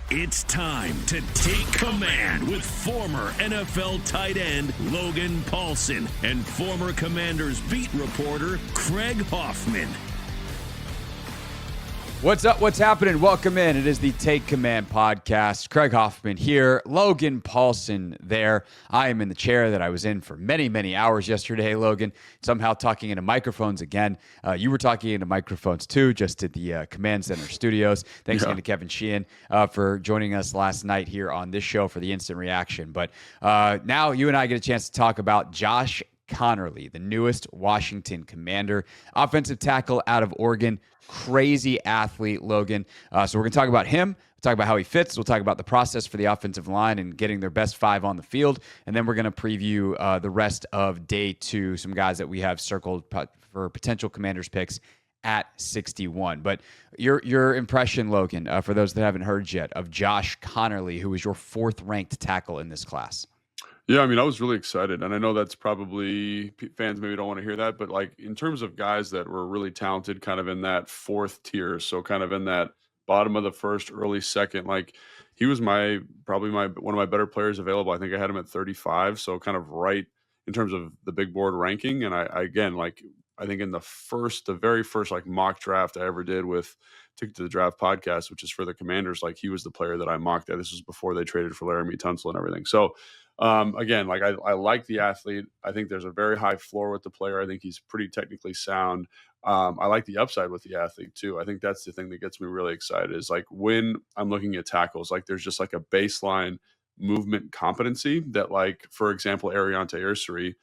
It's time to take command with former NFL tight end Logan Paulson and former Commanders beat reporter Craig Hoffman. What's up? What's happening? Welcome in. It is the Take Command podcast. Craig Hoffman here. Logan Paulson there. I am in the chair that I was in for many, many hours yesterday, Logan. Somehow talking into microphones again. You were talking into microphones too, just at the Command Center studios. Thanks again to Kevin Sheehan for joining us last night here on this show for the instant reaction. But now you and I get a chance to talk about Josh Conerly, the newest Washington Commander, offensive tackle out of Oregon. Crazy athlete, Logan. So we're going to talk about him. We'll talk about how he fits. We'll talk about the process for the offensive line and getting their best five on the field. And then we're going to preview the rest of day two, some guys that we have circled for potential Commanders picks at 61. But your impression, Logan, for those that haven't heard yet, of Josh Conerly, who was your fourth-ranked tackle in this class. Yeah, I mean, I was really excited, and I know that's probably fans maybe don't want to hear that, but like in terms of guys that were really talented, kind of in that fourth tier, so kind of in that bottom of the first, early second, like he was probably one of my better players available. I think I had him at 35, so kind of right in terms of the big board ranking. And I again, like I think in the very first like mock draft I ever did with Ticket to the Draft podcast, which is for the Commanders, like he was the player that I mocked at. This was before they traded for Laramie Tunsil and everything. So again, like I like the athlete. I think there's a very high floor with the player. I think he's pretty technically sound. I like the upside with the athlete too. I think that's the thing that gets me really excited is like when I'm looking at tackles, like there's just like a baseline movement competency that like, for example, Ariante Ursary,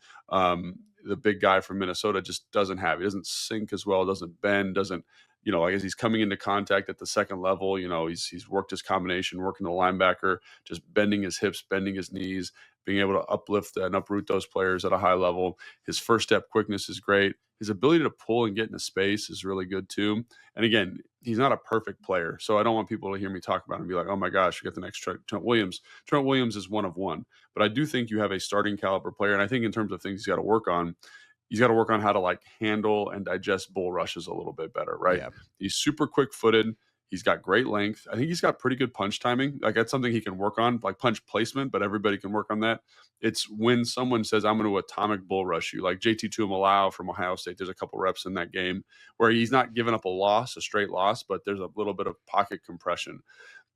the big guy from Minnesota just doesn't have. He doesn't sink as well, doesn't bend, doesn't, like as he's coming into contact at the second level, he's worked his combination, working the linebacker, just bending his hips, bending his knees, being able to uplift and uproot those players at a high level. His first step quickness is great. His ability to pull and get into space is really good too. And again, he's not a perfect player. So I don't want people to hear me talk about him and be like, oh my gosh, you got the next Trent Williams. Trent Williams is one of one. But I do think you have a starting caliber player. And I think in terms of things he's got to work on how to like handle and digest bull rushes a little bit better, right? Yeah. He's super quick footed. He's got great length. I think he's got pretty good punch timing. Like that's something he can work on, like punch placement, but everybody can work on that. It's when someone says, I'm going to atomic bull rush you, like JT Tuimoloau from Ohio State. There's a couple reps in that game where he's not giving up a straight loss, but there's a little bit of pocket compression.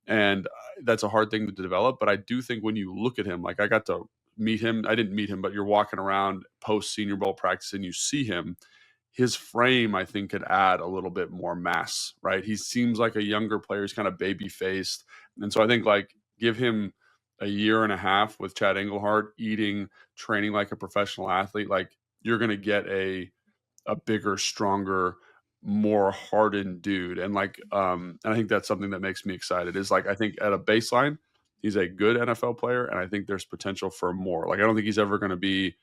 And that's a hard thing to develop. But I do think when you look at him, like I got to meet him. I didn't meet him, but you're walking around post Senior Bowl practice and you see him. His frame, I think, could add a little bit more mass, right? He seems like a younger player. He's kind of baby-faced. And so I think, like, give him a year and a half with Chad Engelhardt training like a professional athlete. Like, you're going to get a bigger, stronger, more hardened dude. And, like, and I think that's something that makes me excited is, like, I think at a baseline, he's a good NFL player, and I think there's potential for more. Like, I don't think he's ever going to be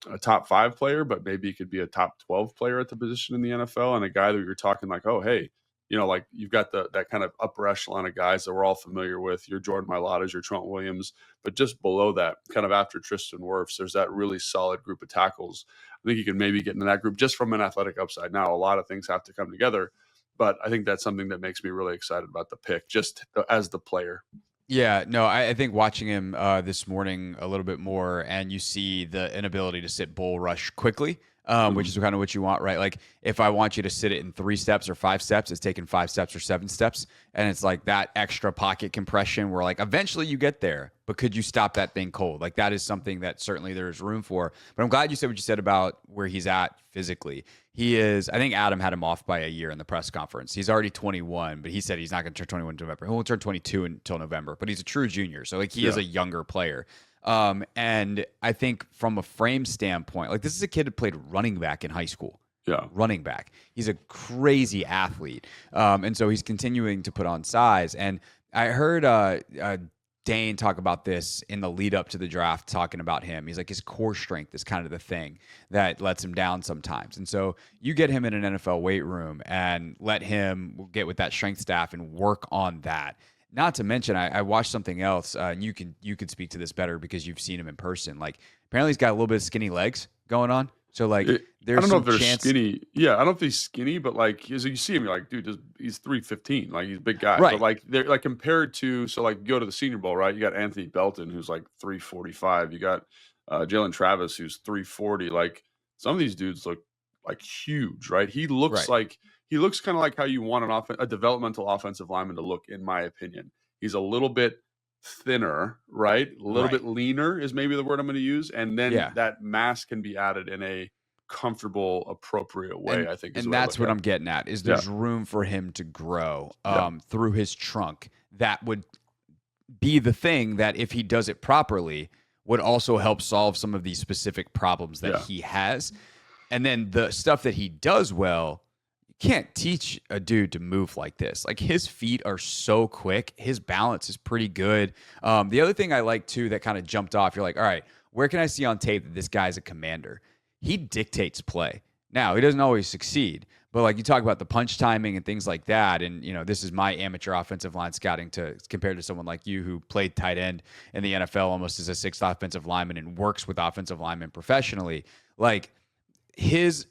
a top 5 player, but maybe he could be a top 12 player at the position in the NFL and a guy that you're talking like, oh, hey, like you've got that kind of upper echelon of guys that we're all familiar with, your Jordan Mailatas, your Trent Williams, but just below that, kind of after Tristan Wirfs, there's that really solid group of tackles. I think you can maybe get into that group just from an athletic upside. Now, a lot of things have to come together, but I think that's something that makes me really excited about the pick, just as the player. Yeah, no, I think watching him this morning a little bit more, and you see the inability to sit bull rush quickly, which is kind of what you want, right? Like if I want you to sit it in 3 steps or 5 steps, it's taking 5 steps or 7 steps. And it's like that extra pocket compression where like eventually you get there, but could you stop that thing cold? Like that is something that certainly there's room for. But I'm glad you said what you said about where he's at physically. He is, I think Adam had him off by a year in the press conference. He's already 21, but he said he's not going to turn 21 in November. He won't turn 22 until November, but he's a true junior. So like he is a younger player. And I think from a frame standpoint, like this is a kid who played running back in high school. Yeah. Running back. He's a crazy athlete. And so he's continuing to put on size. And I heard Dane talk about this in the lead up to the draft, talking about him. He's like, his core strength is kind of the thing that lets him down sometimes. And so you get him in an NFL weight room and let him get with that strength staff and work on that. Not to mention, I watched something else, and you could speak to this better because you've seen him in person. Like, apparently he's got a little bit of skinny legs going on. So like I there's don't know some if they're chance. skinny. Yeah, I don't know if he's skinny, but like as you see him, you're like, dude, he's 315. Like he's a big guy. But Right. like they're like compared to so like go to the Senior Bowl, right? You got Anthony Belton who's like 345. You got Jalen Travis who's 340. Like some of these dudes look like huge, right? Right. He looks kind of like how you want a developmental offensive lineman to look, in my opinion. He's a little bit thinner, right? A little Right. bit leaner is maybe the word I'm going to use, and then Yeah. that mass can be added in a comfortable, appropriate way. and I think is the and way I that's look what at I'm it. getting at is Yeah, there's room for him to grow yeah, through his trunk that would be the thing that if he does it properly would also help solve some of these specific problems that yeah, he has. And then the stuff that he does well, you can't teach a dude to move like this. Like his feet are so quick, his balance is pretty good. The other thing I like too that kind of jumped off, you're like, all right, where can I see on tape that this guy's a commander? He dictates play. Now he doesn't always succeed, but like you talk about the punch timing and things like that, and this is my amateur offensive line scouting to compared to someone like you who played tight end in the NFL almost as a sixth offensive lineman and works with offensive linemen professionally. Like his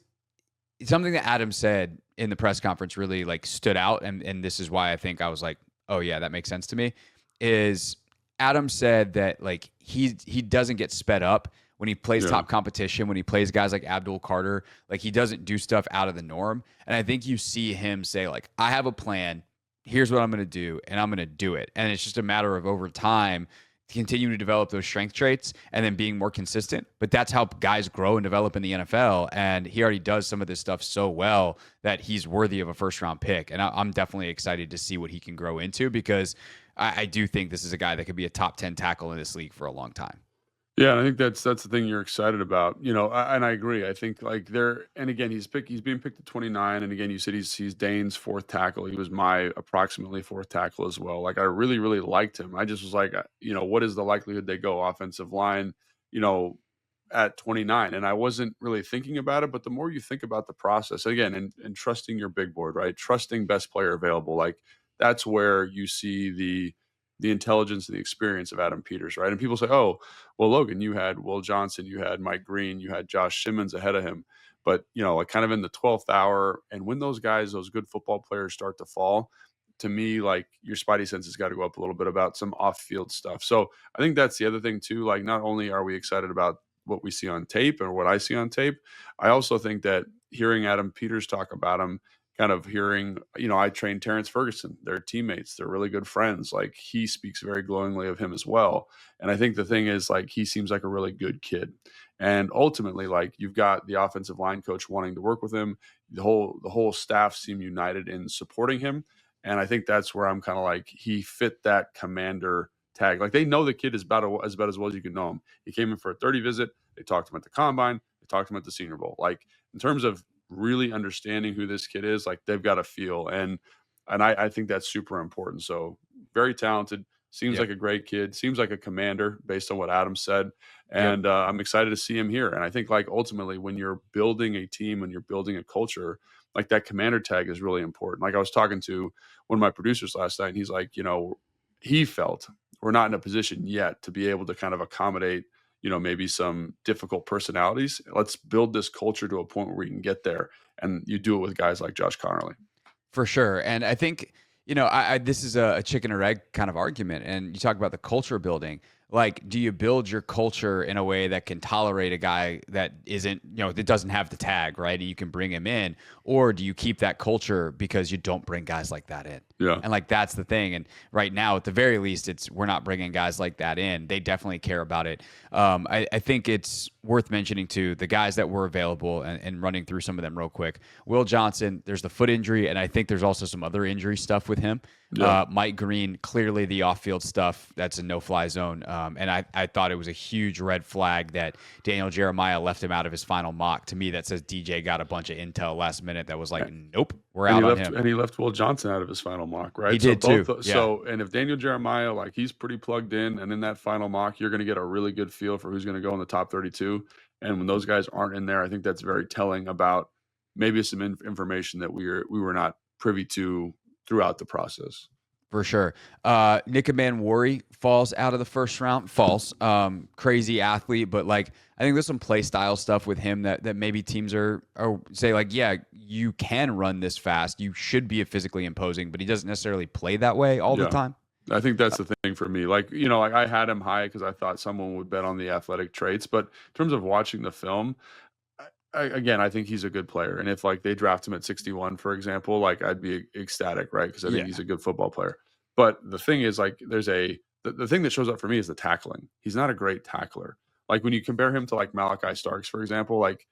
something that Adam said in the press conference really like stood out, and this is why I think I was like, oh yeah, that makes sense to me. Is Adam said that like he doesn't get sped up when he plays yeah, top competition, when he plays guys like Abdul Carter, like he doesn't do stuff out of the norm. And I think you see him say like, I have a plan. Here's what I'm going to do, and I'm going to do it. And it's just a matter of over time continuing to develop those strength traits and then being more consistent. But that's how guys grow and develop in the NFL. And he already does some of this stuff so well that he's worthy of a first round pick. And I'm definitely excited to see what he can grow into because I do think this is a guy that could be a top 10 tackle in this league for a long time. yeah. And I think that's the thing you're excited about, and I agree. I think like and again, he's being picked at 29, and again, you said he's Dane's fourth tackle. He was my approximately fourth tackle as well. Like I really, really liked him. I just was like, what is the likelihood they go offensive line, you know, at 29? And I wasn't really thinking about it, but the more you think about the process, again, and trusting your big board, right? Trusting best player available, like that's where you see the intelligence and the experience of Adam Peters, right? And people say, oh, well, Logan, you had Will Johnson, you had Mike Green, you had Josh Simmons ahead of him. But, like kind of in the 12th hour, and when those good football players start to fall, to me, like your spidey sense has got to go up a little bit about some off-field stuff. So I think that's the other thing too. Like not only are we excited about what we see on tape or what I see on tape, I also think that hearing Adam Peters talk about him, kind of hearing, I trained Terrence Ferguson. They're teammates. They're really good friends. Like he speaks very glowingly of him as well. And I think the thing is like, he seems like a really good kid. And ultimately, like you've got the offensive line coach wanting to work with him. The whole staff seem united in supporting him. And I think that's where I'm kind of like, he fit that commander tag. Like they know the kid is about as well as you can know him. He came in for a 30 visit. They talked to him at the combine. They talked to him at the Senior Bowl. Like in terms of really understanding who this kid is, like they've got a feel. And I think that's super important. So very talented, seems Yep. like a great kid, seems like a commander based on what Adam said. Yep. And I'm excited to see him here. And I think like ultimately when you're building a team and you're building a culture, like that commander tag is really important. Like I was talking to one of my producers last night and he's like, he felt we're not in a position yet to be able to kind of accommodate maybe some difficult personalities. Let's build this culture to a point where we can get there. And you do it with guys like Josh Conerly. For sure. And I think, this is a chicken or egg kind of argument. And you talk about the culture building. Like, do you build your culture in a way that can tolerate a guy that isn't, that doesn't have the tag, right? And you can bring him in, or do you keep that culture because you don't bring guys like that in? Yeah. And like, that's the thing. And right now, at the very least, we're not bringing guys like that in. They definitely care about it. I think it's worth mentioning too, the guys that were available and running through some of them real quick. Will Johnson, there's the foot injury, and I think there's also some other injury stuff with him. Yeah. Mike Green, clearly the off-field stuff, that's a no-fly zone. And I thought it was a huge red flag that Daniel Jeremiah left him out of his final mock. To me, that says DJ got a bunch of intel last minute that was like, nope, we're out on him. And he left Will Johnson out of his final mock, right? He did too. Yeah. So, and if Daniel Jeremiah, like he's pretty plugged in, and in that final mock, you're going to get a really good feel for who's going to go in the top 32. And when those guys aren't in there, I think that's very telling about maybe some information that we were not privy to throughout the process. For sure. Nick Worry falls out of the first round. False. Crazy athlete, but like I think there's some play style stuff with him that maybe teams are say like, yeah, you can run this fast. You should be physically imposing, but he doesn't necessarily play that way all the time. I think that's the thing for me. Like, like I had him high because I thought someone would bet on the athletic traits. But in terms of watching the film, again, I think he's a good player. And if like they draft him at 61, for example, like I'd be ecstatic, right? Because I think he's a good football player. But the thing is, like, the thing that shows up for me is the tackling. He's not a great tackler. Like when you compare him to like Malachi Starks, for example, like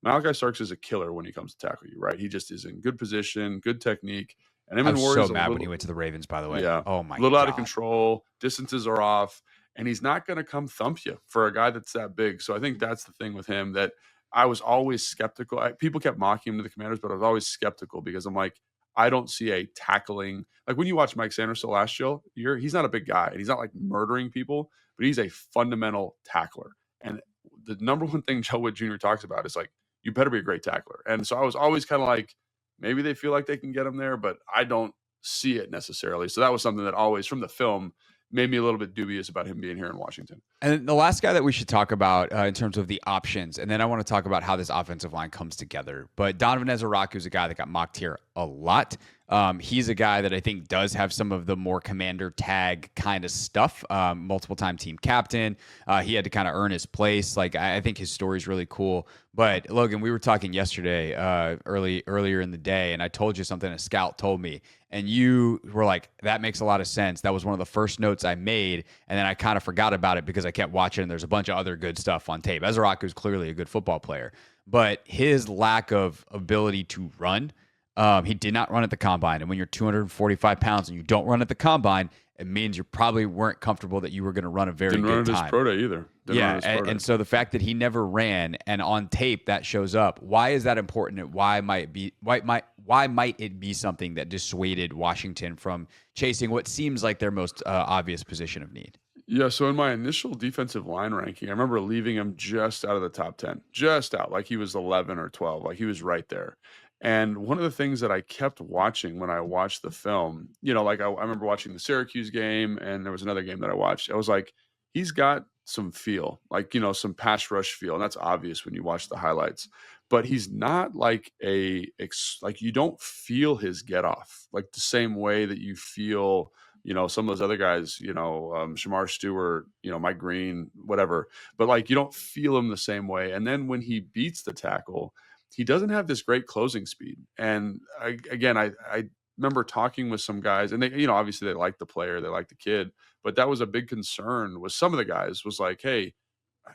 Malachi Starks is a killer when he comes to tackle you, right? He just is in good position, good technique. And I was so mad when he went to the Ravens, by the way. Yeah. Oh my god. A little out of control. Distances are off. And he's not going to come thump you for a guy that's that big. So I think that's the thing with him that I was always skeptical. People kept mocking him to the Commanders, but I was always skeptical because I'm like, I don't see a tackling. Like when you watch Mike Sanderson last year, he's not a big guy and he's not like murdering people, but he's a fundamental tackler. And the number one thing Joe Wood Jr. talks about is like, you better be a great tackler. And so I was always kind of like, maybe they feel like they can get him there, but I don't see it necessarily. So that was something that always from the film made me a little bit dubious about him being here in Washington. And the last guy that we should talk about in terms of the options, and then I want to talk about how this offensive line comes together. But Donovan Ezaraku is a guy that got mocked here a lot. He's a guy that I think does have some of the more commander tag kind of stuff. Multiple time team captain. He had to kind of earn his place. Like I think his story is really cool. But Logan, we were talking yesterday, earlier in the day, and I told you something a scout told me, and you were like, "That makes a lot of sense." That was one of the first notes I made, and then I kind of forgot about it because I kept watching, and there's a bunch of other good stuff on tape. Ezaraku is clearly a good football player, but his lack of ability to run, he did not run at the combine, and when you're 245 pounds and you don't run at the combine, it means you probably weren't comfortable that you were going to run a very Didn't good run time. His pro day either. And so the fact that he never ran and on tape that shows up, why is that important? And why might it be something that dissuaded Washington from chasing what seems like their most obvious position of need? Yeah, so in my initial defensive line ranking, I remember leaving him just out of the top 10, just out, like he was 11 or 12, like he was right there. And one of the things that I kept watching when I watched the film, like I remember watching the Syracuse game and there was another game that I watched. I was like, he's got some feel, like, some pass rush feel. And that's obvious when you watch the highlights, but he's not like like you don't feel his get off like the same way that you feel, some of those other guys, Shamar Stewart, Mike Green, whatever, but like, you don't feel him the same way. And then when he beats the tackle, he doesn't have this great closing speed. And I remember talking with some guys and they, obviously they like the player, they like the kid, but that was a big concern with some of the guys was like, hey,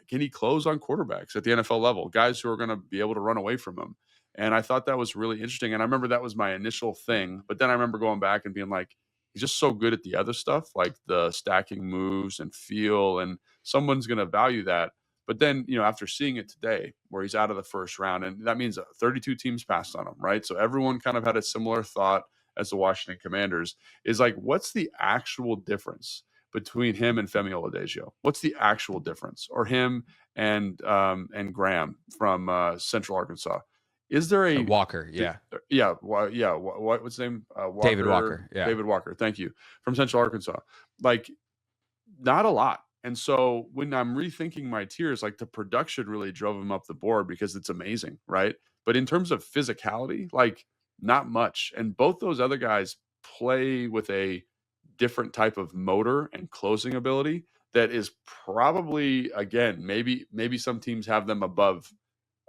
can he close on quarterbacks at the NFL level, guys who are going to be able to run away from him? And I thought that was really interesting. And I remember that was my initial thing, but then I remember going back and being like, he's just so good at the other stuff, like the stacking moves and feel, and someone's going to value that. But then, after seeing it today, where he's out of the first round, and that means 32 teams passed on him, right? So everyone kind of had a similar thought as the Washington Commanders, is like, what's the actual difference between him and Femi Oladipo? What's the actual difference? Or him and Graham from Central Arkansas? Is there a Walker? Yeah. What's his name? Walker, David Walker. Yeah. David Walker. Thank you. From Central Arkansas. Like, not a lot. And so when I'm rethinking my tiers, like the production really drove him up the board because it's amazing, right? But in terms of physicality, like not much. And both those other guys play with a different type of motor and closing ability that is probably, again, maybe some teams have them above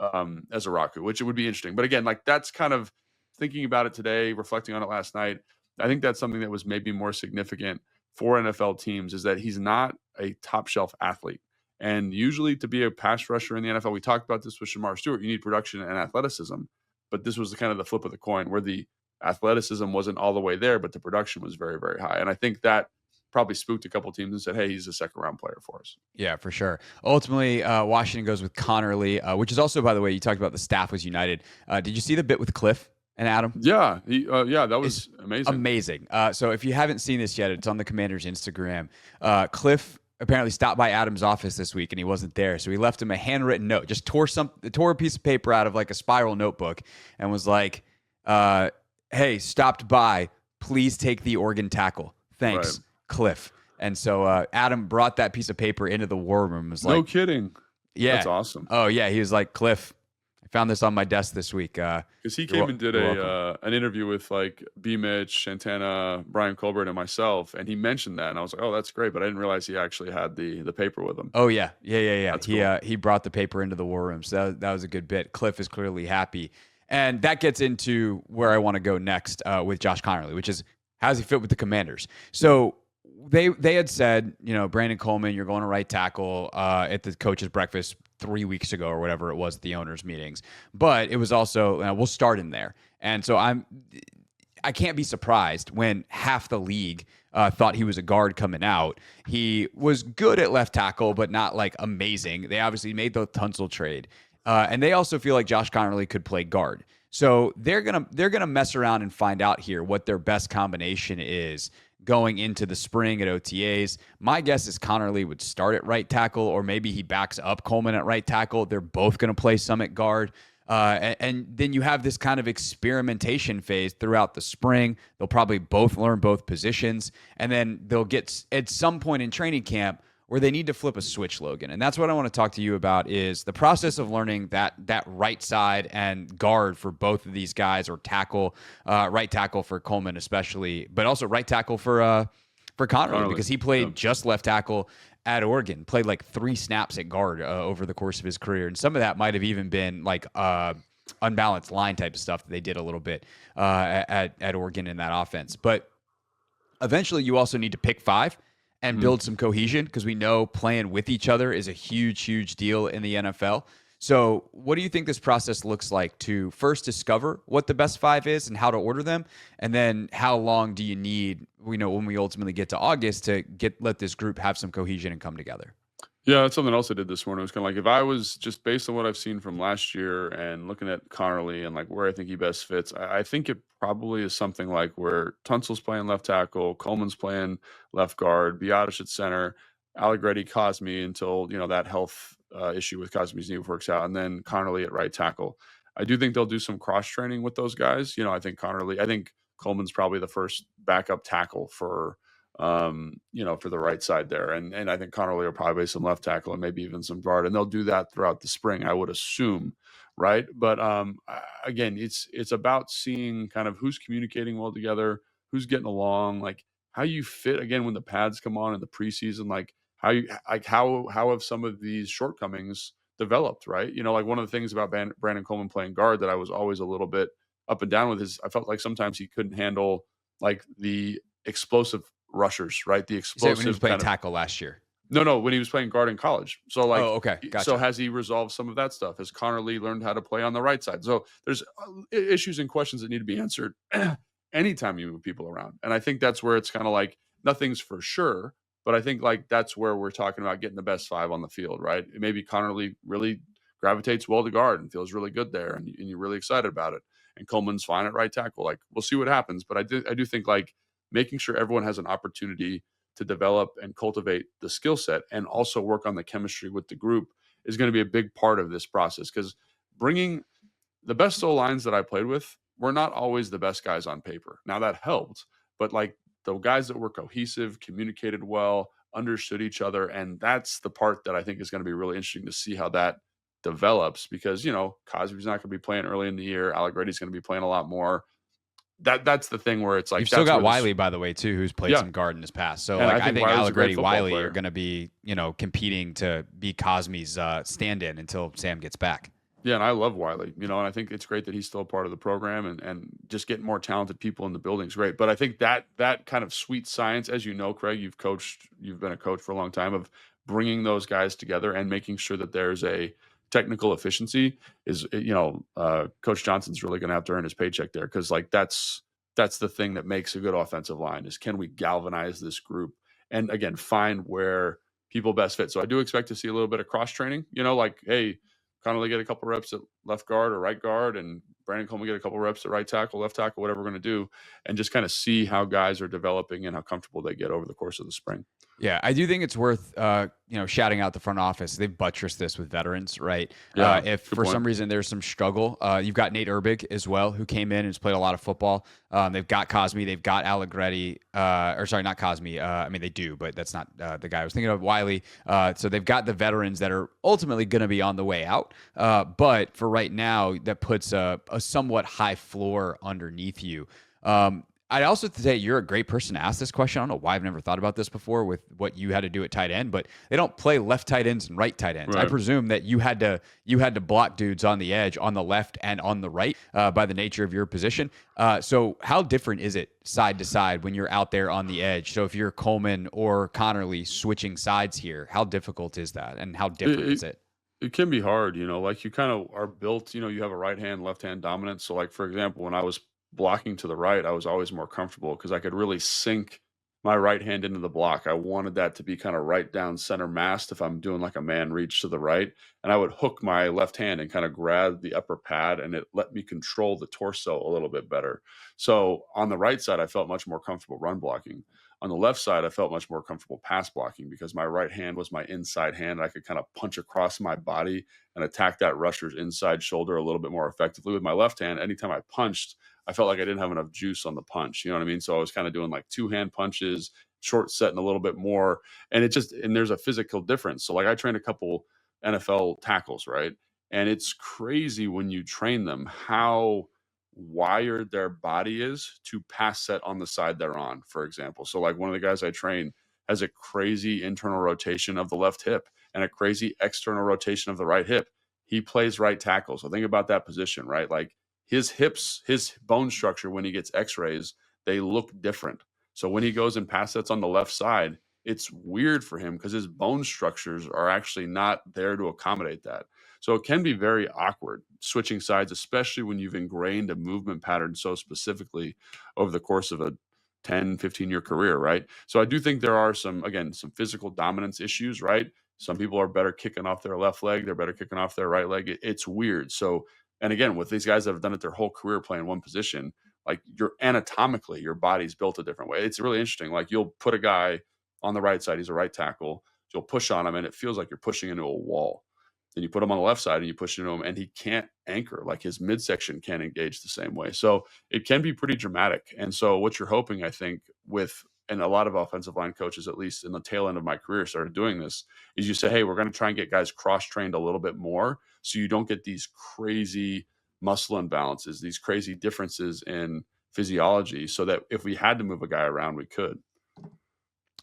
Ezaraku, which it would be interesting. But again, like that's kind of thinking about it today, reflecting on it last night. I think that's something that was maybe more significant for NFL teams is that he's not a top shelf athlete. And usually to be a pass rusher in the NFL, we talked about this with Shamar Stewart, you need production and athleticism. But this was kind of the flip of the coin where the athleticism wasn't all the way there, but the production was very, very high. And I think that probably spooked a couple teams and said, hey, he's a second round player for us. Yeah, for sure. Ultimately, Washington goes with Conerly, which is also, by the way, you talked about the staff was united. Did you see the bit with Cliff and Adam? Yeah, that was amazing. Amazing. So if you haven't seen this yet, it's on the Commander's Instagram. Cliff apparently stopped by Adam's office this week and he wasn't there. So he left him a handwritten note, just tore a piece of paper out of like a spiral notebook and was like, hey, stopped by, please take the Oregon tackle. Right. Thanks, Cliff. And so Adam brought that piece of paper into the war room. It was No like, kidding. yeah. That's awesome. Oh, yeah. He was like, Cliff, I found this on my desk this week. Because he came and did you're welcome. an interview with like B. Mitch, Santana, Brian Colbert, and myself, and he mentioned that, and I was like, "Oh, that's great," but I didn't realize he actually had the paper with him. Oh, yeah. That's He cool. he brought the paper into the war room. So that was a good bit. Cliff is clearly happy. And that gets into where I want to go next with Josh Conerly, which is how does he fit with the Commanders? So they had said, Brandon Coleman, you're going to right tackle at the coach's breakfast 3 weeks ago or whatever it was at the owners' meetings. But it was also, we'll start him there. And so I can't be surprised when half the league thought he was a guard coming out. He was good at left tackle, but not like amazing. They obviously made the Tunsil trade. And they also feel like Josh Conerly could play guard. So they're gonna mess around and find out here what their best combination is going into the spring at OTAs. My guess is Conerly would start at right tackle, or maybe he backs up Coleman at right tackle. They're both going to play some at guard. And then you have this kind of experimentation phase throughout the spring. They'll probably both learn both positions. And then they'll get at some point in training camp where they need to flip a switch, Logan. And that's what I want to talk to you about is the process of learning that right side and guard for both of these guys, or tackle, right tackle for Coleman especially, but also right tackle for Conerly, because he played just left tackle at Oregon, played like 3 snaps at guard over the course of his career. And some of that might have even been like unbalanced line type of stuff that they did a little bit at Oregon in that offense. But eventually you also need to pick 5 and build some cohesion, because we know playing with each other is a huge, huge deal in the NFL. So what do you think this process looks like to first discover what the best 5 is and how to order them? And then how long do you need, when we ultimately get to August, to let this group have some cohesion and come together? Yeah, that's something else I did this morning. It was kind of like, if I was just based on what I've seen from last year and looking at Conerly and like where I think he best fits, I think it probably is something like where Tunsil's playing left tackle, Coleman's playing left guard, Biotish at center, Allegretti, Cosme until that health issue with Cosme's knee works out, and then Conerly at right tackle. I do think they'll do some cross training with those guys. I think Coleman's probably the first backup tackle for for the right side there. And I think Conerly will probably play some left tackle and maybe even some guard. And they'll do that throughout the spring, I would assume. Right. But again, it's about seeing kind of who's communicating well together, who's getting along, like how you fit again when the pads come on in the preseason, like how have some of these shortcomings developed, right? Like one of the things about Brandon Coleman playing guard that I was always a little bit up and down with is I felt like sometimes he couldn't handle like the explosive rushers, right? The explosive. When he was playing tackle last year. No, when he was playing guard in college. So like, okay, gotcha. So has he resolved some of that stuff? Has Conerly learned how to play on the right side? So there's issues and questions that need to be answered anytime you move people around. And I think that's where it's kind of like nothing's for sure, but I think like that's where we're talking about getting the best 5 on the field, right? Maybe Conerly really gravitates well to guard and feels really good there, and you're really excited about it. And Coleman's fine at right tackle. Like we'll see what happens, but I do think like making sure everyone has an opportunity to develop and cultivate the skill set and also work on the chemistry with the group is going to be a big part of this process, because bringing the best O-lines that I played with were not always the best guys on paper. Now that helped, but like the guys that were cohesive, communicated well, understood each other. And that's the part that I think is going to be really interesting to see how that develops, because, Cosby's not going to be playing early in the year. Allegretti's going to be playing a lot more. That's the thing where it's like, you've still got Wiley, by the way, too, who's played some guard in his past. So like, I think Allegretti, Wiley are going to be, competing to be Cosme's stand-in until Sam gets back. Yeah, and I love Wiley, and I think it's great that he's still a part of the program, and just getting more talented people in the building is great. But I think that kind of sweet science, as you know, Craig, you've been a coach for a long time, of bringing those guys together and making sure that there's a technical efficiency is, Coach Johnson's really going to have to earn his paycheck there, because like that's the thing that makes a good offensive line is, can we galvanize this group and again find where people best fit. So I do expect to see a little bit of cross training, like, hey, Conerly get a couple reps at left guard or right guard, and Brandon Coleman get a couple reps at right tackle, left tackle, whatever we're going to do, and just kind of see how guys are developing and how comfortable they get over the course of the spring. Yeah, I do think it's worth shouting out the front office. They've buttressed this with veterans, right? Yeah, If good for point. some reason there's some struggle, you've got Nate Erbig as well, who came in and has played a lot of football. They've got Cosme, they've got Allegretti, or sorry, not Cosme. I mean, they do, but that's not the guy I was thinking of. Wiley. So they've got the veterans that are ultimately going to be on the way out. But for right now, that puts a somewhat high floor underneath you. I'd also say you're a great person to ask this question. I don't know why I've never thought about this before with what you had to do at tight end, but they don't play left tight ends and right tight ends. Right. I presume that you had to block dudes on the edge, on the left and on the right, by the nature of your position. So how different is it side to side when you're out there on the edge? So if you're Coleman or Conerly switching sides here, how difficult is that, and how different is it? It can be hard, like you kind of are built, you have a right hand, left hand dominance. So, like, for example, when I was blocking to the right, I was always more comfortable because I could really sink my right hand into the block. I wanted that to be kind of right down center massed if I'm doing like a man reach to the right. And I would hook my left hand and kind of grab the upper pad, and it let me control the torso a little bit better. So on the right side, I felt much more comfortable run blocking. On the left side, I felt much more comfortable pass blocking because my right hand was my inside hand. I could kind of punch across my body and attack that rusher's inside shoulder a little bit more effectively. With my left hand, anytime I punched, I felt like I didn't have enough juice on the punch. You know what I mean? So I was kind of doing like two-hand punches, short setting a little bit more. And there's a physical difference. So, like, I trained a couple NFL tackles, right? And it's crazy when you train them how wired their body is to pass set on the side they're on, for example. So, like, one of the guys I train has a crazy internal rotation of the left hip and a crazy external rotation of the right hip. He plays right tackle. So think about that position, right? Like, his hips, his bone structure, when he gets x-rays, they look different. So when he goes and pass sets on the left side, it's weird for him because his bone structures are actually not there to accommodate that. So it can be very awkward switching sides, especially when you've ingrained a movement pattern so specifically over the course of a 10, 15-year career, right? So I do think there are some physical dominance issues, right? Some people are better kicking off their left leg. They're better kicking off their right leg. It's weird. So, and again, with these guys that have done it their whole career playing one position, like, you're anatomically, your body's built a different way. It's really interesting. Like, you'll put a guy on the right side, he's a right tackle. You'll push on him, and it feels like you're pushing into a wall. Then you put him on the left side and you push into him, and he can't anchor. Like, his midsection can't engage the same way. So it can be pretty dramatic. And so what you're hoping, I think, and a lot of offensive line coaches, at least in the tail end of my career, started doing this, is you say, hey, we're going to try and get guys cross-trained a little bit more so you don't get these crazy muscle imbalances, these crazy differences in physiology, so that if we had to move a guy around, we could.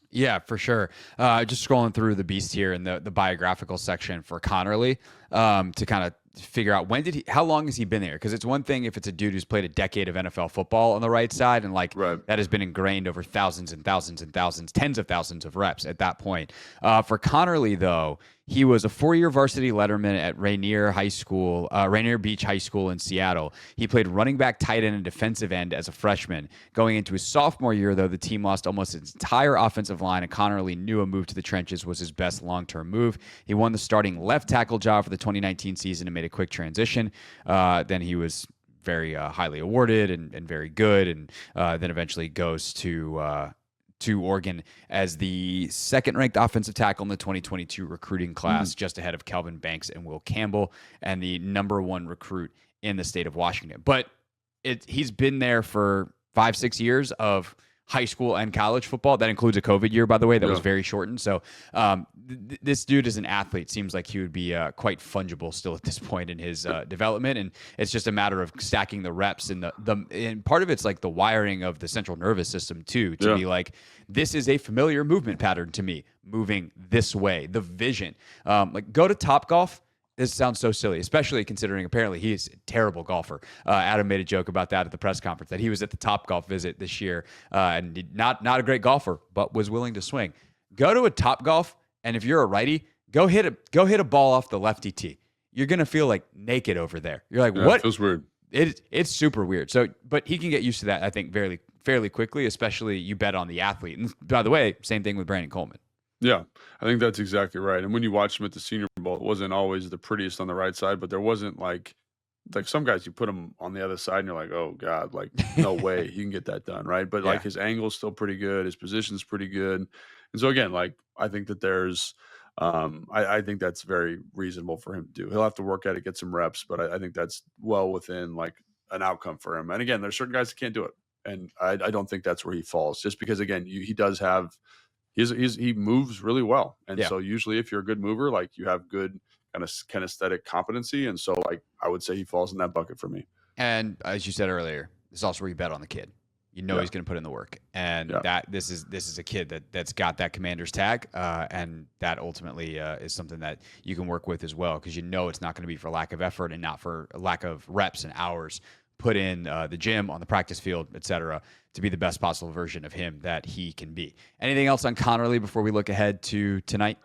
Yeah, for sure. Just scrolling through the beast here in the biographical section for Conerly, to kind of figure out how long has he been there? Because it's one thing if it's a dude who's played a decade of NFL football on the right side, and like Right. that has been ingrained over thousands and thousands and thousands, tens of thousands of reps at that point. For Conerly, though, he was a 4-year varsity letterman at Rainier Beach High School in Seattle. He played running back, tight end, and defensive end as a freshman. Going into his sophomore year, though, the team lost almost its entire offensive line, and Conerly knew a move to the trenches was his best long-term move. He won the starting left tackle job for the 2019 season and made a quick transition. Then he was very highly awarded and very good, and then eventually goes to Oregon as the second-ranked offensive tackle in the 2022 recruiting class, just ahead of Kelvin Banks and Will Campbell, and the number 1 recruit in the state of Washington. But he's been there for 5-6 years of high school and college football. That includes a COVID year, by the way, that was very shortened. So this dude is an athlete. Seems like he would be quite fungible still at this point in his development. And it's just a matter of stacking the reps, and and part of it's like the wiring of the central nervous system too, to be like, this is a familiar movement pattern to me, moving this way, the vision. Like, go to Topgolf. This sounds so silly, especially considering apparently he is a terrible golfer. Adam made a joke about that at the press conference, that he was at the Topgolf visit this year, and not a great golfer, but was willing to swing. Go to a Topgolf, and if you're a righty, go hit a ball off the lefty tee. You're gonna feel like naked over there. You're like, what? It feels weird. It's super weird. So, but he can get used to that, I think, fairly quickly. Especially you bet on the athlete. And by the way, same thing with Brandon Coleman. Yeah, I think that's exactly right. And when you watch him at the Senior Bowl, it wasn't always the prettiest on the right side, but there wasn't like like some guys, you put him on the other side and you're like, oh God, like no way you can get that done, right? But like Yeah. his angle's still pretty good, his position's pretty good, and so again, like I think that there's, I think that's very reasonable for him to do. He'll have to work at it, get some reps, but I think that's well within like an outcome for him. And again, there's certain guys that can't do it, and I don't think that's where he falls, just because again, he does have he moves really well, and Yeah. so usually if you're a good mover, like you have good kind of kinesthetic competency, and so like I would say he falls in that bucket for me. And as you said earlier, this is also where you bet on the kid. You know Yeah. he's going to put in the work, and Yeah. that this is a kid that's got that commander's tag, and that ultimately is something that you can work with as well, because you know it's not going to be for lack of effort and not for lack of reps and hours put in the gym, on the practice field, etc., to be the best possible version of him that he can be. Anything else on Conerly before we look ahead to tonight?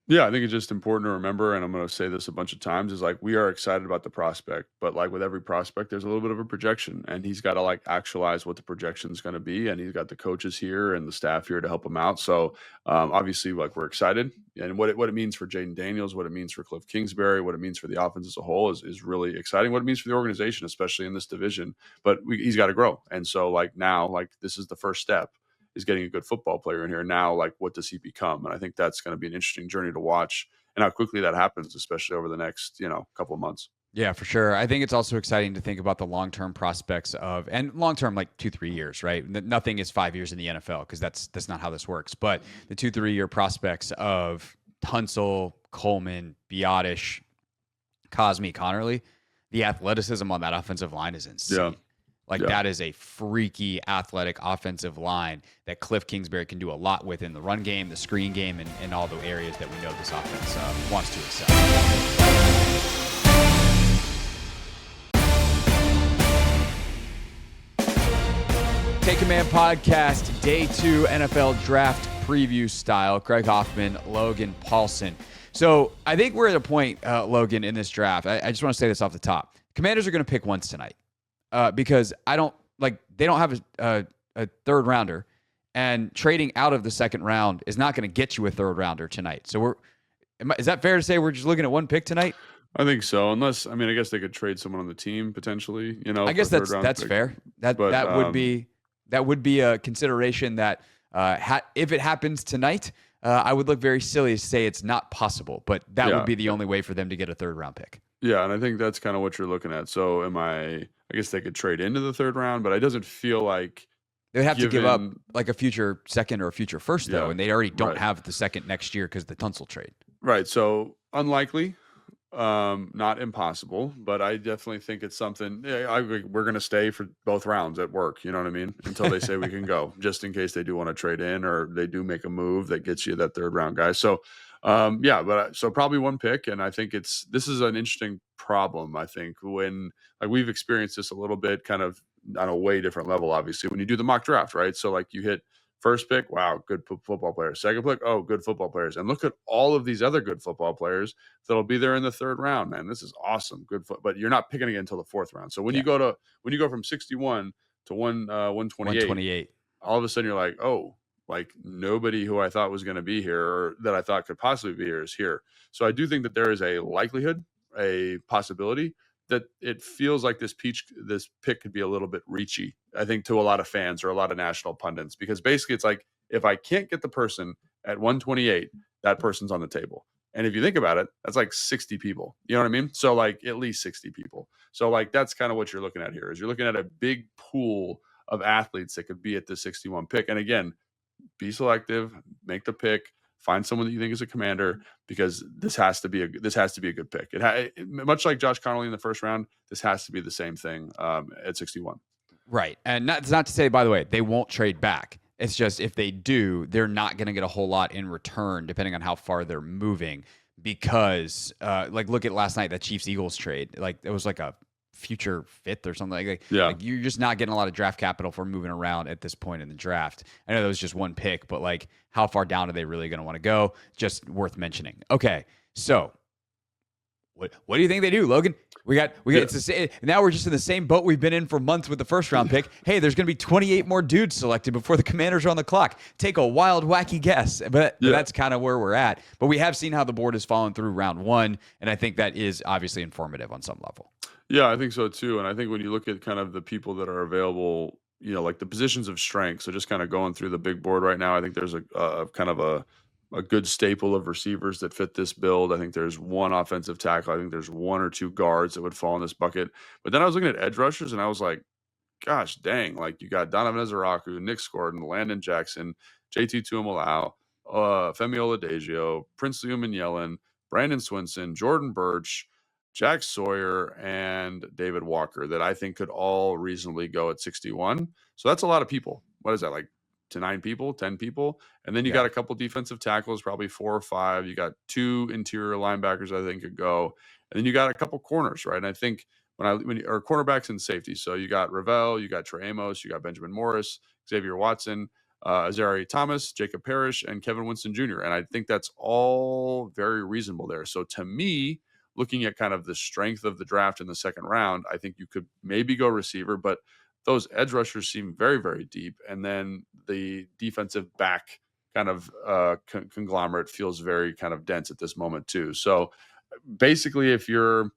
Yeah, I think it's just important to remember, and I'm going to say this a bunch of times, is like we are excited about the prospect, but like with every prospect, there's a little bit of a projection, and he's got to like actualize what the projection is going to be, and he's got the coaches here and the staff here to help him out. So obviously, like we're excited, and what it means for Jaden Daniels, what it means for Cliff Kingsbury, what it means for the offense as a whole is really exciting. What it means for the organization, especially in this division, but he's got to grow, and so like now, like this is the first step. Is getting a good football player in here. Now, like, what does he become? And I think that's going to be an interesting journey to watch, and how quickly that happens, especially over the next, couple of months. Yeah, for sure. I think it's also exciting to think about the long-term prospects of, and long-term, like 2-3 years, right? Nothing is 5 years in the NFL, because that's not how this works. But the 2-3 year prospects of Tunsil, Coleman, Biotish, Cosme, Conerly, the athleticism on that offensive line is insane. Yeah. Like Yeah. that is a freaky athletic offensive line that Cliff Kingsbury can do a lot with in the run game, the screen game, and all the areas that we know this offense wants to excel. Take Command Podcast, Day 2 NFL Draft Preview style. Craig Hoffman, Logan Paulson. So I think we're at a point, Logan, in this draft. I just want to say this off the top. Commanders are going to pick once tonight. Because they don't have a third rounder, and trading out of the second round is not going to get you a third rounder tonight. So is that fair to say we're just looking at one pick tonight? I think so. Unless, I guess they could trade someone on the team potentially. I guess that's fair. That would be a consideration that if it happens tonight, I would look very silly to say it's not possible. But that would be the only way for them to get a third round pick. Yeah, and I think that's kind of what you're looking at. So I guess they could trade into the third round, but it doesn't feel like they would have to give up like a future second or a future first, though, and they already don't have the second next year because of the Tunsil trade. Right. So unlikely, not impossible, but I definitely think it's something. Yeah, we're going to stay for both rounds at work. You know what I mean? Until they say we can go, just in case they do want to trade in or they do make a move that gets you that third round guy. So. So probably one pick, and I think this is an interesting problem. I think when like we've experienced this a little bit, kind of on a way different level, obviously, when you do the mock draft, right? So like you hit first pick, wow, good football players. Second pick, oh, good football players. And look at all of these other good football players that'll be there in the third round. Man, this is awesome, but you're not picking again until the fourth round. So when you go from 61 to 128, all of a sudden you're like, oh. Like nobody who I thought was going to be here or that I thought could possibly be here is here. So I do think that there is a likelihood, a possibility that it feels like this pick could be a little bit reachy, I think, to a lot of fans or a lot of national pundits, because basically it's like, if I can't get the person at 128, that person's on the table. And if you think about it, that's like 60 people. You know what I mean? So like at least 60 people. So like that's kind of what you're looking at here, is you're looking at a big pool of athletes that could be at the 61 pick. And again, be selective, make the pick, find someone that you think is a commander, because this has to be a good pick. Much like Josh Conerly in the first round, this has to be the same thing at 61. Right. And that's not to say, by the way, they won't trade back. It's just if they do, they're not going to get a whole lot in return, depending on how far they're moving. Because, look at last night, that Chiefs-Eagles trade. Like, it was like a future fifth or something like you're just not getting a lot of draft capital for moving around at this point in the draft. I know that was just one pick, but like how far down are they really going to want to go? Just worth mentioning. Okay, so what do you think they do, Logan? We got now we're just in the same boat we've been in for months with the first round pick. Hey, there's going to be 28 more dudes selected before the Commanders are on the clock. Take a wild, wacky guess, but that's kind of where we're at. But we have seen how the board has fallen through round one, and I think that is obviously informative on some level. Yeah, I think so too. And I think when you look at kind of the people that are available, like the positions of strength. So just kind of going through the big board right now, I think there's a kind of a good staple of receivers that fit this build. I think there's one offensive tackle. I think there's one or two guards that would fall in this bucket. But then I was looking at edge rushers and I was like, gosh dang, like you got Donovan Ezeraku, Nick Gordon, Landon Jackson, JT Tuimalau, Femi Oladipo, Prince Yellen, Brandon Swinson, Jordan Birch, Jack Sawyer, and David Walker that I think could all reasonably go at 61. So that's a lot of people. What is that, like to 9 people, 10 people? And then you got a couple defensive tackles, probably 4 or 5. You got 2 interior linebackers I think could go. And then you got a couple corners, right? And I think or cornerbacks and safety. So you got Ravel, you got Trey Amos, you got Benjamin Morris, Xavier Watson, Azari Thomas, Jacob Parrish, and Kevin Winston Jr. And I think that's all very reasonable there. So to me, looking at kind of the strength of the draft in the second round, I think you could maybe go receiver, but those edge rushers seem very, very deep. And then the defensive back kind of conglomerate feels very kind of dense at this moment too. So basically, if you're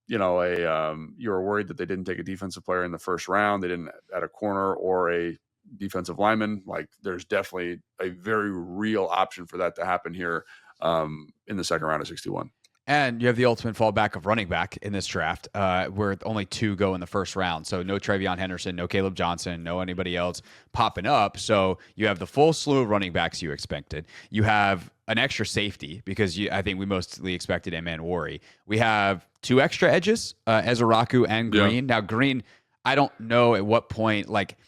you were worried that they didn't take a defensive player in the first round, they didn't at a corner or a defensive lineman, like there's definitely a very real option for that to happen here in the second round of 61. And you have the ultimate fallback of running back in this draft, where only 2 go in the first round. So no Travion Henderson, no Caleb Johnson, no anybody else popping up. So you have the full slew of running backs you expected. You have an extra safety because I think we mostly expected Eman Wari. We have 2 extra edges, Ezeraku and Green. Yeah. Now, Green, I don't know at what point, like,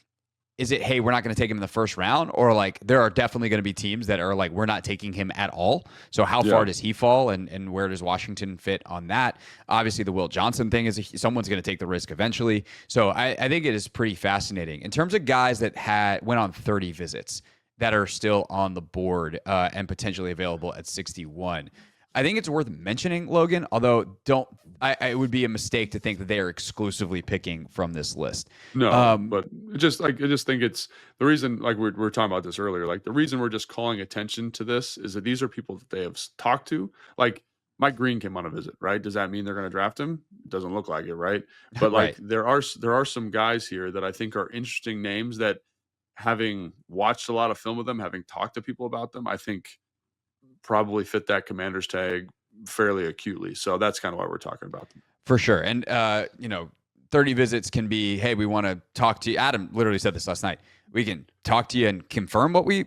is it, hey, we're not going to take him in the first round? Or like, there are definitely going to be teams that are like, we're not taking him at all. So how far does he fall and where does Washington fit on that? Obviously, the Will Johnson thing is someone's going to take the risk eventually. So I think it is pretty fascinating. In terms of guys that went on 30 visits that are still on the board and potentially available at 61, I think it's worth mentioning, Logan, although it would be a mistake to think that they are exclusively picking from this list. No, but I just think it's the reason, like we were talking about this earlier, like the reason we're just calling attention to this is that these are people that they have talked to. Like Mike Green came on a visit, right? Does that mean they're going to draft him? It doesn't look like it, right? But like there are some guys here that I think are interesting names that, having watched a lot of film of them, having talked to people about them, I think probably fit that Commanders tag fairly acutely. So that's kind of why we're talking about them. For sure. And, 30 visits can be, hey, we want to talk to you. Adam literally said this last night. We can talk to you and confirm what we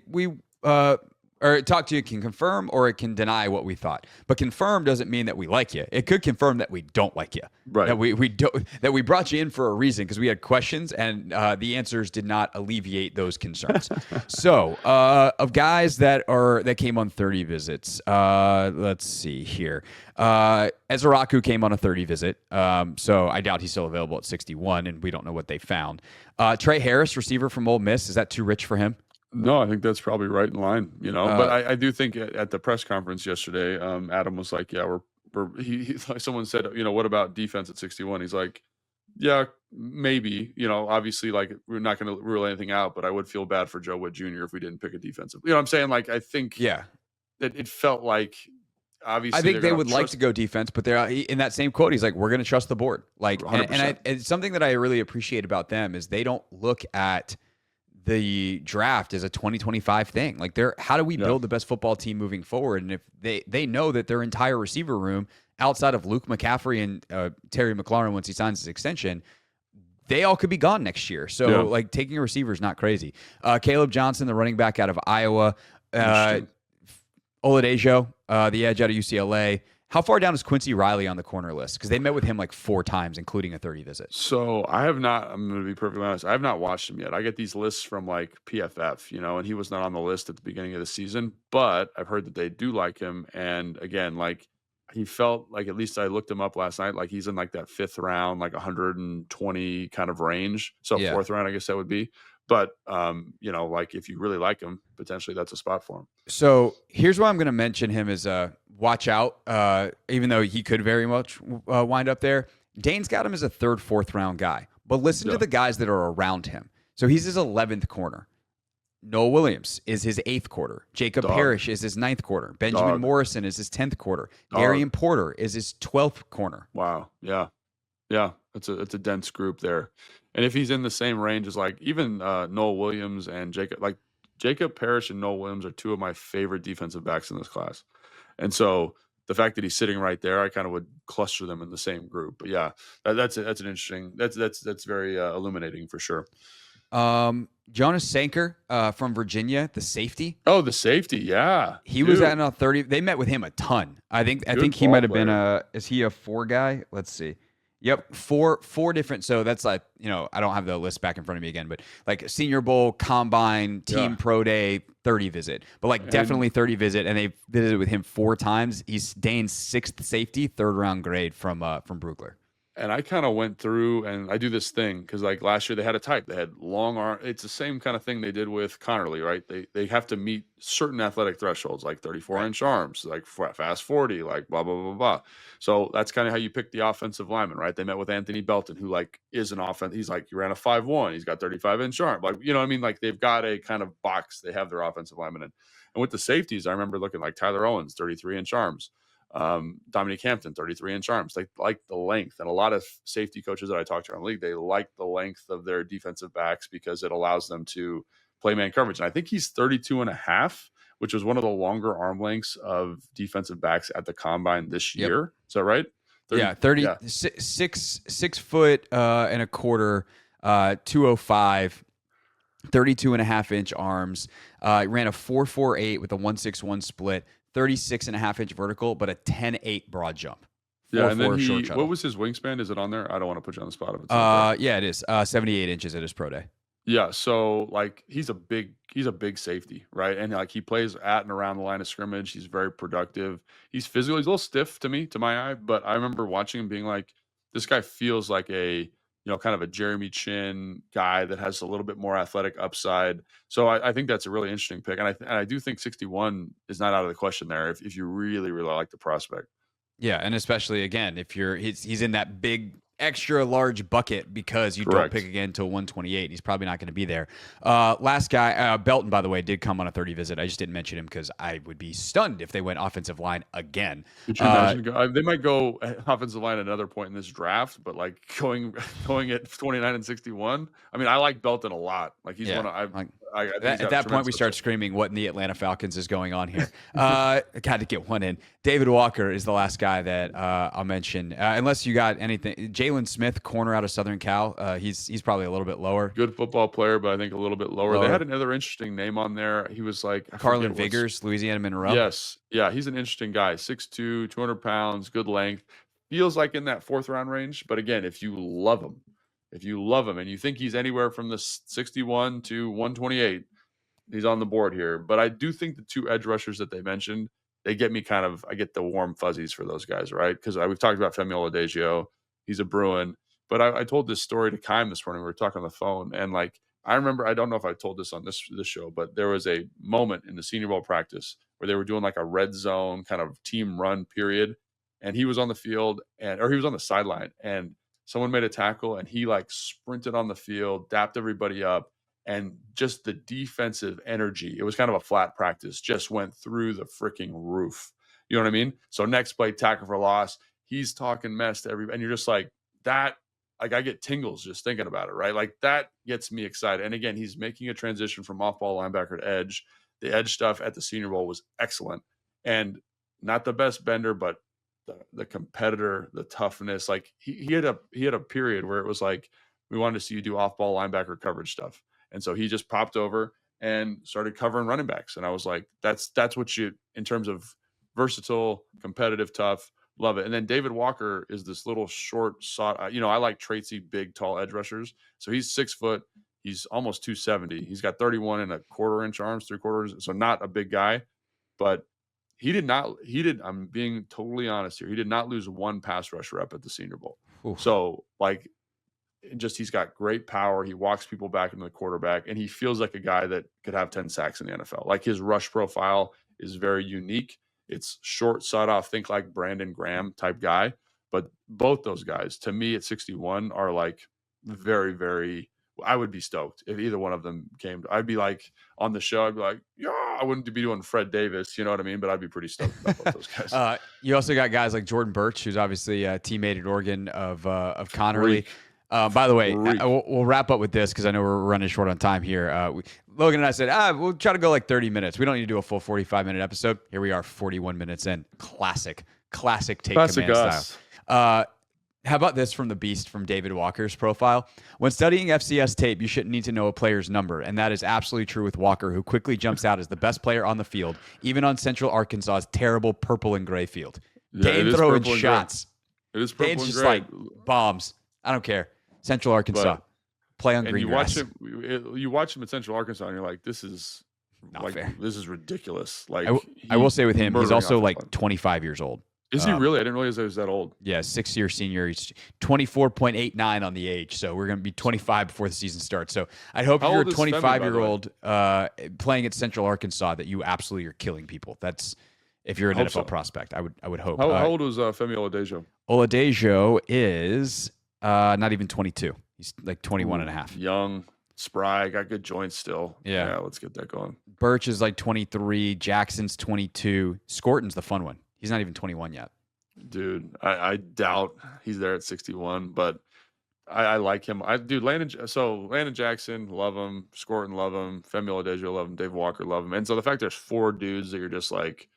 or talk to you can confirm or it can deny what we thought. But confirm doesn't mean that we like you. It could confirm that we don't like you. Right. That we brought you in for a reason because we had questions and the answers did not alleviate those concerns. So of guys that came on 30 visits, let's see here. Ezeraku came on a 30 visit. So I doubt he's still available at 61 and we don't know what they found. Trey Harris, receiver from Ole Miss. Is that too rich for him? No, I think that's probably right in line, but I do think at the press conference yesterday, Adam was like, yeah, someone said, what about defense at 61? He's like, yeah, maybe, obviously like we're not going to rule anything out, but I would feel bad for Joe Wood Jr. if we didn't pick a defensive, what I'm saying? Like, I think that it felt like, obviously I think they would like to go defense, but they're in that same quote. He's like, we're going to trust the board. Like, and it's something that I really appreciate about them is they don't look at the draft is a 2025 thing. Like how do we build the best football team moving forward? And if they know that their entire receiver room outside of Luke McCaffrey and Terry McLaurin, once he signs his extension, they all could be gone next year. So like taking a receiver is not crazy. Caleb Johnson, the running back out of Iowa, Oladipo, the edge out of UCLA. How far down is Quincy Riley on the corner list? Because they met with him like 4 times, including a 30 visit. So I have not, I'm going to be perfectly honest, I have not watched him yet. I get these lists from like PFF, and he was not on the list at the beginning of the season, but I've heard that they do like him. And again, like he felt like, at least I looked him up last night, like he's in like that 5th round, like 120 kind of range. So 4th round, I guess that would be. But, like if you really like him, potentially that's a spot for him. So here's why I'm going to mention him as watch out, even though he could very much wind up there. Dane's got him as a 3rd, 4th round guy. But listen to the guys that are around him. So he's his 11th corner. Noah Williams is his 8th quarter. Jacob Parrish is his 9th quarter. Benjamin Morrison is his 10th quarter. Darian Porter is his 12th corner. Wow. Yeah. Yeah, it's a dense group there. And if he's in the same range as like even Noel Williams and Jacob Parrish and Noel Williams are two of my favorite defensive backs in this class. And so the fact that he's sitting right there, I kind of would cluster them in the same group. But yeah, that's an interesting that's very illuminating for sure. Jonas Sanker from Virginia, the safety. Oh, the safety, yeah. He was at a 30. They met with him a ton. I think he might have been is he a 4 guy? Let's see. Yep, four different. So that's like, I don't have the list back in front of me again, but like Senior Bowl, Combine, Team Pro Day, 30 visit, but like definitely 30 visit, and they visited with him 4 times. He's Dane's 6th safety, 3rd round grade from Brugler. And I kind of went through, and I do this thing because like last year they had a type. They had long arm. It's the same kind of thing they did with Conerly, right? They have to meet certain athletic thresholds, like 34-inch arms, like fast 40, like blah, blah, blah, blah. So that's kind of how you pick the offensive lineman, right? They met with Anthony Belton, who like is an offense. He's like, he ran a 5'1". He's got 35-inch arm. Like, you know what I mean? Like they've got a kind of box they have their offensive lineman in. And with the safeties, I remember looking like Tyler Owens, 33-inch arms. Dominique Hampton, 33-inch arms. They like the length, and a lot of safety coaches that I talked to around the league, they like the length of their defensive backs because it allows them to play man coverage. And I think he's 32.5, which was one of the longer arm lengths of defensive backs at the combine this year. Is that right? 30, yeah. 6 foot and a quarter, 205. 32.5-inch arms. Ran a 4.48 with a 1.61 split, 36.5-inch vertical, but a 10.8 broad jump. Yeah, and then what was his wingspan? Is it on there? I don't want to put you on the spot if it's yeah, it is. 78 inches at his pro day. Yeah, so like he's a big safety, right? And like he plays at and around the line of scrimmage. He's very productive. He's physical. He's a little stiff to my eye, but I remember watching him being like, this guy feels like a kind of a Jeremy Chin guy that has a little bit more athletic upside. So I think that's a really interesting pick. And I do think 61 is not out of the question there if you really, really like the prospect. Yeah. And especially again, if he's in that big extra large bucket because you don't pick again until 128. He's probably not going to be there. Last guy, Belton, by the way, did come on a 30 visit. I just didn't mention him because I would be stunned if they went offensive line again. Could you imagine they might go offensive line at another point in this draft, but like going at 29 and 61. I mean, I like Belton a lot. Like he's one of at that point we start screaming, what in the Atlanta Falcons is going on here? Got to get one in. David Walker is the last guy that I'll mention, unless you got anything. Jalen Smith, corner out of Southern Cal. He's probably a little bit lower. Good football player, but I think a little bit lower. They had another interesting name on there. He was like Carlin Vigors, Louisiana Monroe. Yes. Yeah, he's an interesting guy. 6'2", 200 pounds, good length. Feels like in that 4th round range. But again, if you love him and you think he's anywhere from the 61 to 128, he's on the board here. But I do think the 2 edge rushers that they mentioned, they get me I get the warm fuzzies for those guys, right? Because we've talked about Femi Oladipo. He's a Bruin. But I told this story to Kime this morning. We were talking on the phone. And like, I remember, I don't know if I told this on this show, but there was a moment in the Senior Bowl practice where they were doing like a red zone kind of team run period. And he was on the field or he was on the sideline, and someone made a tackle and he like sprinted on the field, dapped everybody up, and just the defensive energy. It was kind of a flat practice, just went through the freaking roof. You know what I mean? So next play, tackle for loss. He's talking mess to everybody. And you're just like that. Like I get tingles just thinking about it, right? Like that gets me excited. And again, he's making a transition from off-ball linebacker to edge. The edge stuff at the Senior Bowl was excellent. And not the best bender, but the competitor, the toughness. Like he had a period where it was like, we wanted to see you do off-ball linebacker coverage stuff. And so he just popped over and started covering running backs. And I was like, that's what you, in terms of versatile, competitive, tough, love it. And then David Walker is this little short, I like traitsy, big, tall edge rushers. So he's 6 foot. He's almost 270. He's got 31.25 inch arms, 3/4. So not a big guy, but I'm being totally honest here. He did not lose one pass rush rep at the Senior Bowl. Oof. So like, he's got great power. He walks people back into the quarterback, and he feels like a guy that could have 10 sacks in the NFL. Like his rush profile is very unique. It's short, sawed off, think like Brandon Graham type guy. But both those guys, to me at 61, are like very, very I would be stoked if either one of them came. I'd be like on the show. I'd be like, yeah, I wouldn't be doing Fred Davis, you know what I mean? But I'd be pretty stoked about both those guys. You also got guys like Jordan Birch, who's obviously a teammate at Oregon of Conerly. By the way, we'll wrap up with this because I know we're running short on time here. Logan and I said, we'll try to go like 30 minutes. We don't need to do a full 45-minute episode. Here we are, 41 minutes in. Classic Take Command style. How about this from the Beast from David Walker's profile? When studying FCS tape, you shouldn't need to know a player's number, and that is absolutely true with Walker, who quickly jumps out as the best player on the field, even on Central Arkansas's terrible purple and gray field. Dane throwing shots. It is purple Dane's and just gray. like bombs. I don't care. Central Arkansas. Play on green grass. You watch him at Central Arkansas, and you're like, this is not fair. This is ridiculous. Like I will say with him, he's also like 25 years old. Is he really? I didn't realize he was that old. Yeah, 6-year senior. He's 24.89 on the age. So we're going to be 25 before the season starts. So I hope if you're a 25-year-old playing at Central Arkansas that you absolutely are killing people. That's if you're an NFL prospect. I would hope. How old was Femi Oladejo? Oladejo is not even 22. He's like 21 and a half. Young, spry, got good joints still. Yeah, let's get that going. Birch is like 23. Jackson's 22. Scorton's the fun one. He's not even 21 yet. Dude, I doubt he's there at 61, but I like him. Landon Jackson, love him. Scorton, love him. Femi Oladejo, love him. Dave Walker, love him. And so the fact there's 4 dudes that you're just like,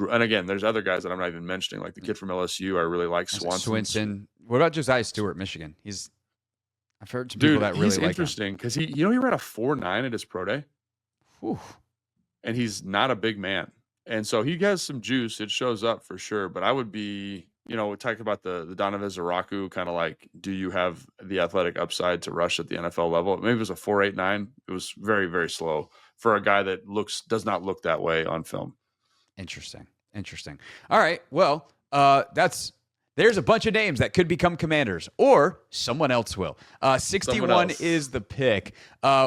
and again, there's other guys that I'm not even mentioning, like the kid from LSU. I really like Swinson. What about Josiah Stewart, Michigan? I've heard some people that really like him. He's interesting because he ran a 4.9 at his pro day. Whew. And he's not a big man. And so he has some juice. It shows up for sure. But I would be, we talked about the Donovan Zaraku, kind of like, do you have the athletic upside to rush at the NFL level? Maybe it was a 4.89. It was very, very slow for a guy that does not look that way on film. Interesting. All right. Well, there's a bunch of names that could become Commanders, or someone else will. 61 is the pick.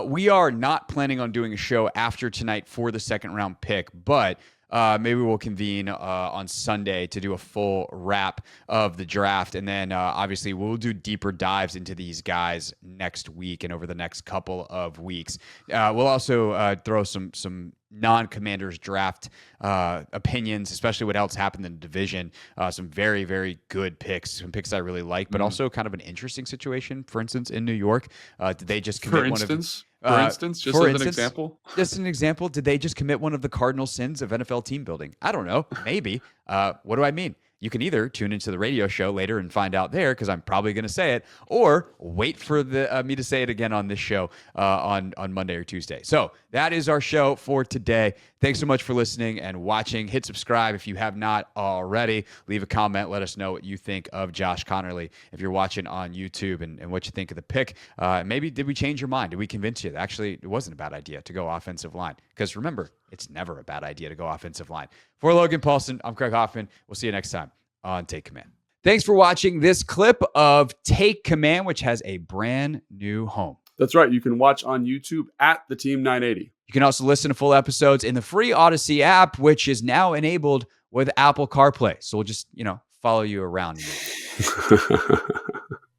We are not planning on doing a show after tonight for the second round pick, but maybe we'll convene on Sunday to do a full wrap of the draft. And then obviously we'll do deeper dives into these guys next week and over the next couple of weeks. We'll also throw some non-Commanders draft opinions, especially what else happened in the division. Some very, very good picks, some picks I really like, but also kind of an interesting situation. For instance, in New York, did they just commit For instance, just as an example? Just an example, did they just commit one of the cardinal sins of NFL team building? I don't know. Maybe. What do I mean? You can either tune into the radio show later and find out there because I'm probably going to say it, or wait for me to say it again on this show on Monday or Tuesday. So that is our show for today. Thanks so much for listening and watching. Hit subscribe if you have not already. Leave a comment. Let us know what you think of Josh Conerly if you're watching on YouTube and what you think of the pick. Maybe did we change your mind? Did we convince you that actually it wasn't a bad idea to go offensive line? Because remember, it's never a bad idea to go offensive line. For Logan Paulson, I'm Craig Hoffman. We'll see you next time on Take Command. Thanks for watching this clip of Take Command, which has a brand new home. That's right. You can watch on YouTube at the Team 980. You can also listen to full episodes in the free Odyssey app, which is now enabled with Apple CarPlay. So we'll just, follow you around.